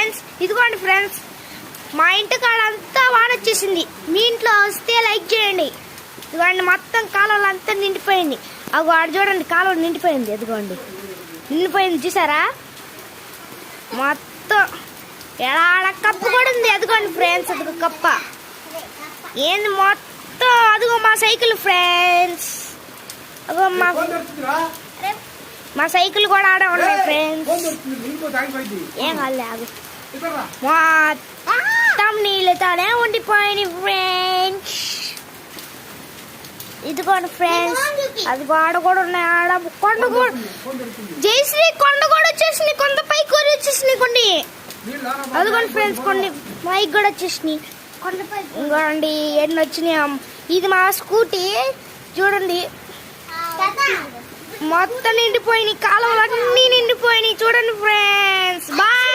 Friends, ఇదిగోండి friends, మా ఇంటి కాడ అంతా వాన వచ్చేసింది. మీ ఇంట్లో వస్తే లైక్ చేయండి. ఇదిగోండి మొత్తం కాలువలు అంతా నిండిపోయింది. అవి ఆడ చూడండి, కాలువ నిండిపోయింది. ఎదుగోండి నిండిపోయింది, చూసారా? మొత్తం ఆడ కప్ప కూడా ఉంది. ఎదుగోండి ఫ్రెండ్స్, అదిగో కప్ప ఏంది మొత్తం. అదిగో మా సైకిల్ ఫ్రెండ్స్, అదిగో మా సైకిల్ కూడా ఆడ ఉన్నాయి ఫ్రెండ్స్. ఏం కాదు, మొత్తం నీళ్ళతోనే ఉండిపోయింది ఫ్రెండ్స్. ఇదిగోండి ఫ్రెండ్స్, అది ఆడ కూడా ఉన్నాయి. ఆడ కొండ కూడా జయశ్రీ కొండ కూడా వచ్చేసినాయి. కొండ పైకి కూడా వచ్చేసినాయి కొన్ని. అదిగోండి ఫ్రెండ్స్, కొన్ని పైకి కూడా వచ్చేసినాయి. ఇంకోండి ఎన్ని వచ్చినాయి. ఇది మా స్కూటీ చూడండి, మొత్తం నిండిపోయినాయి. కాలువలు అన్నీ నిండిపోయినాయి చూడండి ఫ్రెండ్స్. బాయ్.